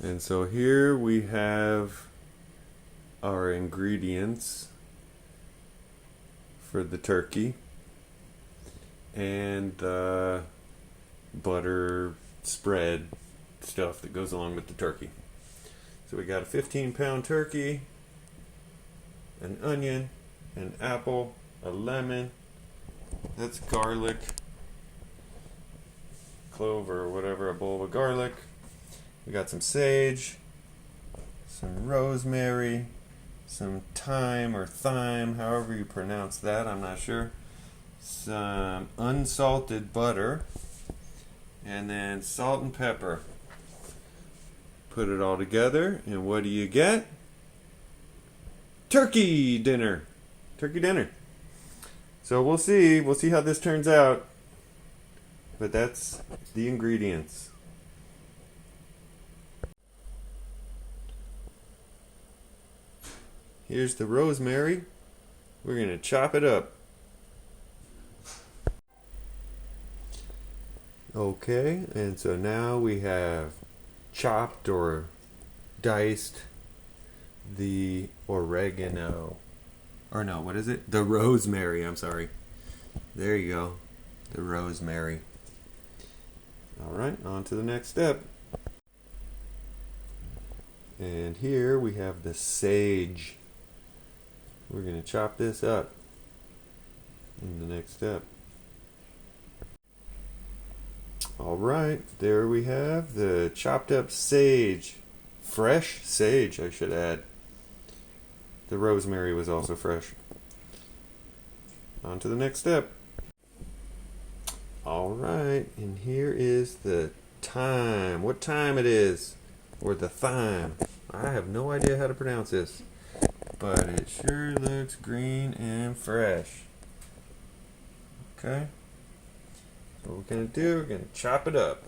And so here we have our ingredients for the turkey and the butter spread stuff that goes along with the turkey. So we got a 15-pound turkey, an onion, an apple, a lemon, that's garlic, clove or whatever, a bulb of garlic. We got some sage, some rosemary, some thyme or thyme, however you pronounce that, I'm not sure. Some unsalted butter, and then salt and pepper. Put it all together, and what do you get? Turkey dinner. Turkey dinner. So we'll see how this turns out. But that's the ingredients. Here's the rosemary. We're going to chop it up. Okay, and so now we have chopped or diced the oregano. Or no, what is it? The rosemary, I'm sorry. There you go. The rosemary. Alright, on to the next step. And here we have the sage. We're going to chop this up in the next step. Alright, there we have the chopped up sage. Fresh sage, I should add. The rosemary was also fresh. On to the next step. Alright, and here is the thyme. What thyme it is? Or the thyme. I have no idea how to pronounce this. But it sure looks green and fresh. Okay. So what we're going to do, we're going to chop it up.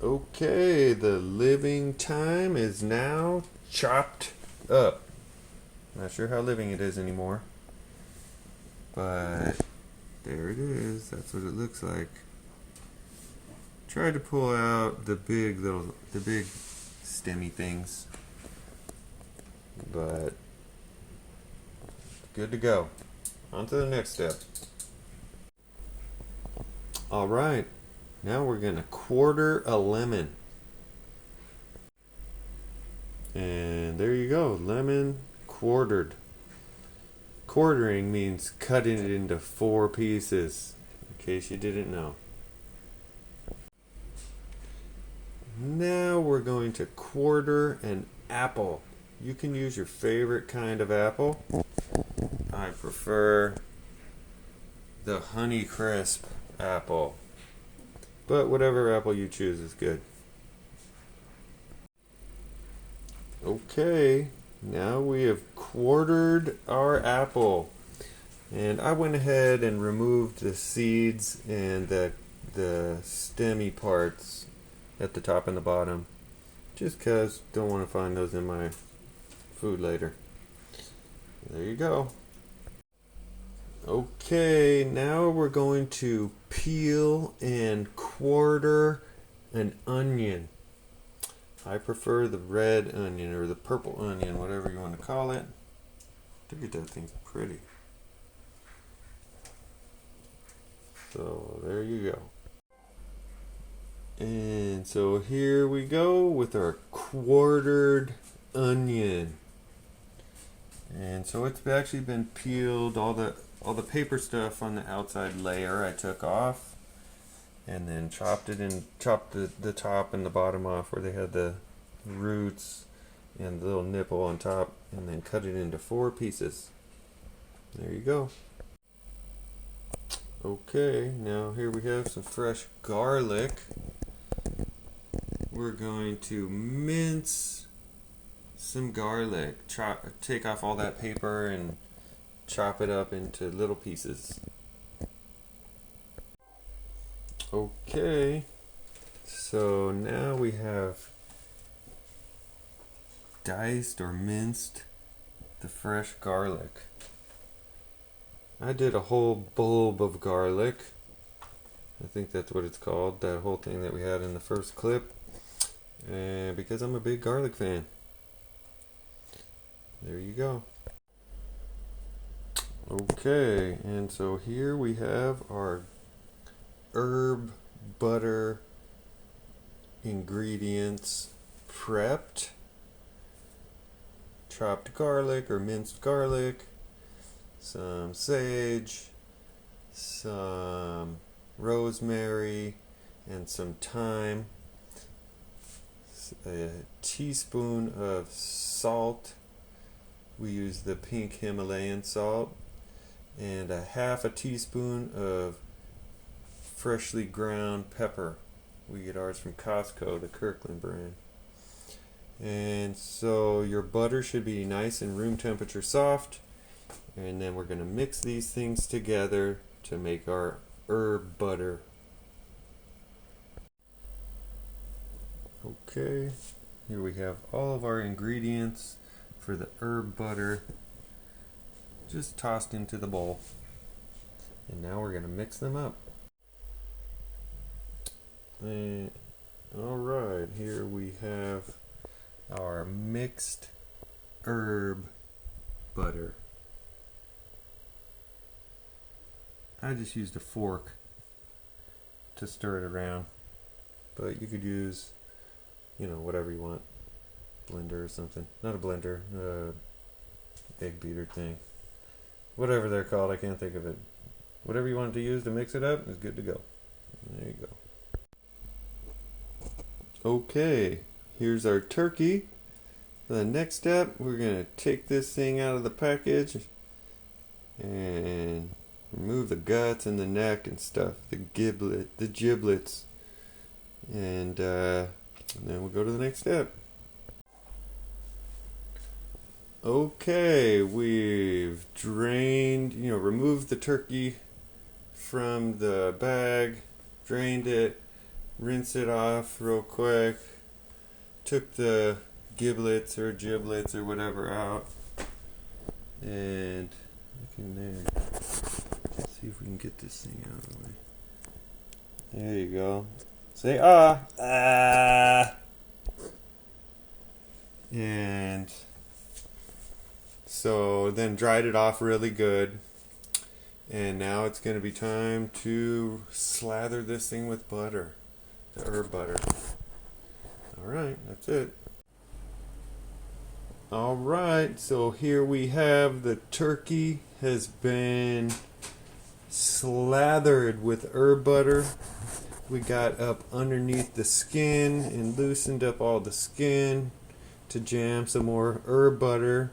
Okay, the living thyme is now chopped up. Not sure how living it is anymore. But there it is. That's what it looks like. Tried to pull out the big stemmy things, but good to go. On to the next step. Alright, now we're going to quarter a lemon. And there you go, lemon quartered. Quartering means cutting it into 4 pieces, in case you didn't know. Now we're going to quarter an apple. You can use your favorite kind of apple. I prefer the Honeycrisp apple, but whatever apple you choose is good. Okay, now we have quartered our apple, and I went ahead and removed the seeds and the stemmy parts at the top and the bottom, just because don't want to find those in my food later. There you go. Okay, now we're going to peel and quarter an onion. I prefer the red onion or the purple onion, whatever you want to call it. Look at that thing, pretty. So there you go. And so here we go with our quartered onion. And so it's actually been peeled, all the paper stuff on the outside layer I took off, and then chopped the top and the bottom off where they had the roots and the little nipple on top, and then cut it into 4 pieces. There you go. Okay, now here we have some fresh garlic. We're going to mince some garlic. Take off all that paper and chop it up into little pieces. Okay, so now we have diced or minced the fresh garlic. I did a whole bulb of garlic, I think that's what it's called, that whole thing that we had in the first clip. And because I'm a big garlic fan. There you go. Okay, and so here we have our herb butter ingredients prepped. Chopped garlic or minced garlic, some sage, some rosemary, and some thyme, a teaspoon of salt. We use the pink Himalayan salt, and a half a teaspoon of freshly ground pepper. We get ours from Costco, the Kirkland brand. And so your butter should be nice and room temperature soft. And then we're going to mix these things together to make our herb butter. Okay, here we have all of our ingredients for the herb butter just tossed into the bowl. And now we're going to mix them up. And alright, here we have our mixed herb butter. I just used a fork to stir it around, but you could use, whatever you want, blender or something. Not a blender, egg beater thing, whatever they're called. I can't think of it. Whatever you want to use to mix it up is good to go. There you go. Okay, here's our turkey. The next step, we're going to take this thing out of the package and remove the guts and the neck and stuff, the giblets, and then we'll go to the next step. Okay, we've drained, removed the turkey from the bag, drained it, rinsed it off real quick, took the giblets or whatever out, and look in there. Let's see if we can get this thing out of the way. There you go. Say ah. And so then dried it off really good. And now it's going to be time to slather this thing with butter, the herb butter. Alright, that's it. Alright, so here we have the turkey has been slathered with herb butter. We got up underneath the skin and loosened up all the skin to jam some more herb butter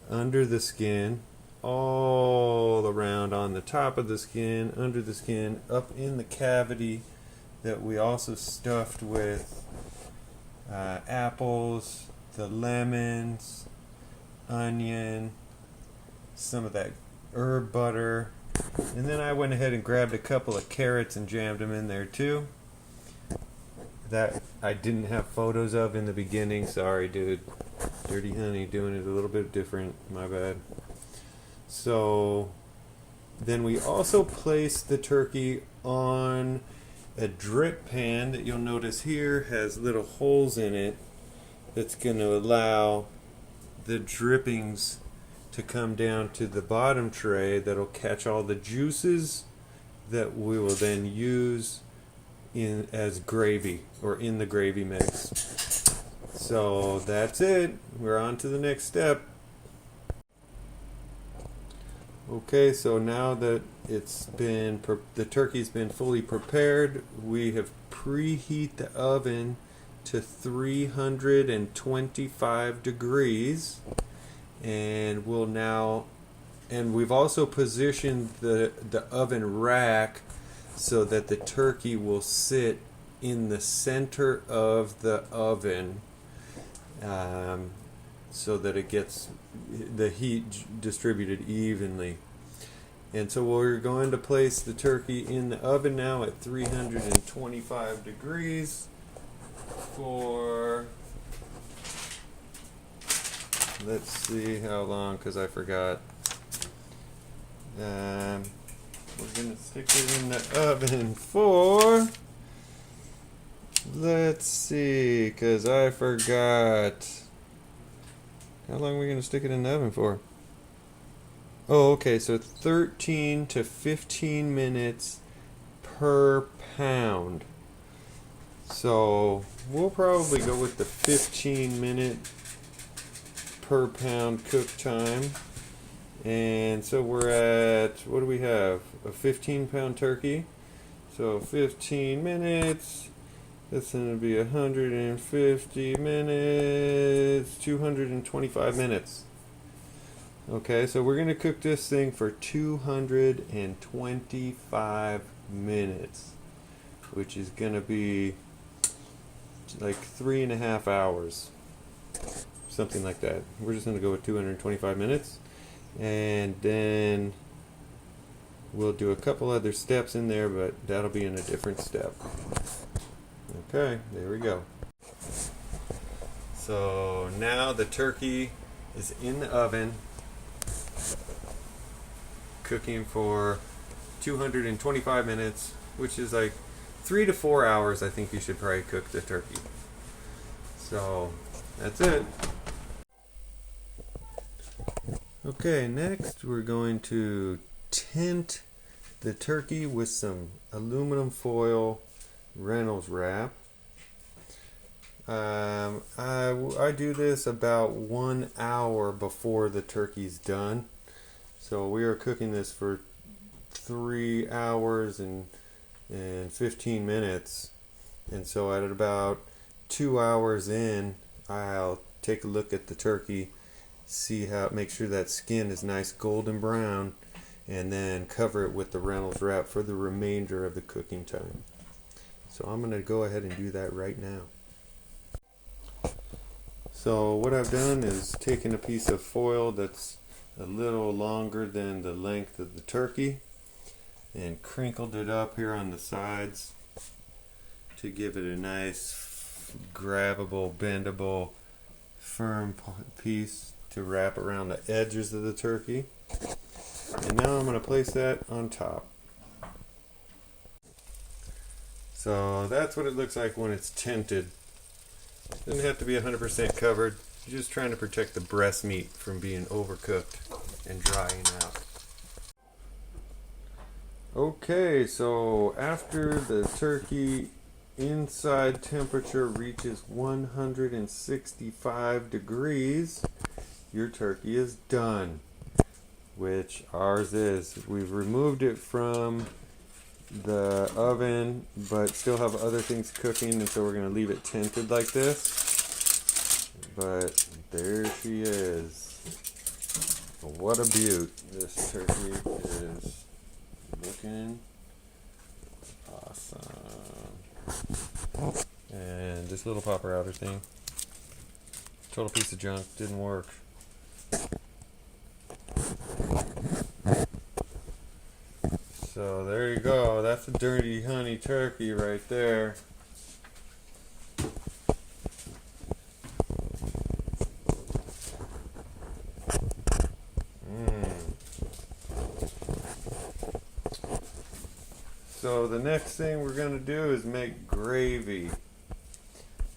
under the skin, all around on the top of the skin, under the skin, up in the cavity that we also stuffed with apples, the lemons, onion, some of that herb butter, and then I went ahead and grabbed a couple of carrots and jammed them in there too. That I didn't have photos of in the beginning. Sorry, dude. Dirty Honey doing it a little bit different. My bad. So then we also placed the turkey on a drip pan that you'll notice here has little holes in it that's going to allow the drippings to come down to the bottom tray that'll catch all the juices that we will then use in as gravy or in the gravy mix. So that's it. We're on to the next step. Okay, so now that the turkey's been fully prepared, we have preheat the oven to 325 degrees, and we've also positioned the oven rack so that the turkey will sit in the center of the oven, so that it gets the heat distributed evenly. And so we're going to place the turkey in the oven now at 325 degrees for, let's see how long, because I forgot. we're going to stick it in the oven for, let's see, because I forgot. How long are we going to stick it in the oven for? Oh, okay, so 13 to 15 minutes per pound. So we'll probably go with the 15-minute per pound cook time. And so we're at, what do we have? A 15-pound turkey. So 15 minutes. That's going to be 150 minutes, 225 minutes. Okay, so we're going to cook this thing for 225 minutes, which is going to be like 3.5 hours, something like that. We're just going to go with 225 minutes, and then we'll do a couple other steps in there, but that'll be in a different step. Okay, there we go. So now the turkey is in the oven, cooking for 225 minutes, which is like 3 to 4 hours. I think you should probably cook the turkey. So that's it. Okay, next we're going to tint the turkey with some aluminum foil Reynolds wrap. I do this about 1 hour before the turkey's done. So we are cooking this for 3 hours and 15 minutes. And so at about 2 hours in, I'll take a look at the turkey, make sure that skin is nice golden brown, and then cover it with the Reynolds wrap for the remainder of the cooking time. So I'm going to go ahead and do that right now. So what I've done is taken a piece of foil that's a little longer than the length of the turkey and crinkled it up here on the sides to give it a nice grabbable, bendable, firm piece to wrap around the edges of the turkey. And now I'm going to place that on top. So that's what it looks like when it's tinted. Doesn't have to be 100% covered. You're just trying to protect the breast meat from being overcooked and drying out. Okay, so after the turkey inside temperature reaches 165 degrees, your turkey is done, which ours is. We've removed it from the oven, but still have other things cooking, and so we're going to leave it tinted like this. But there she is. What a beaut. This turkey is looking awesome. And this little popper outer thing, total piece of junk, didn't work. So there you go. That's a dirty honey turkey right there. So the next thing we're going to do is make gravy.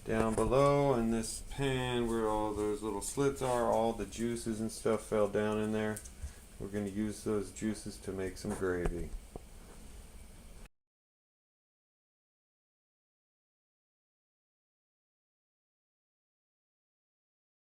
Down below in this pan where all those little slits are, all the juices and stuff fell down in there. We're going to use those juices to make some gravy.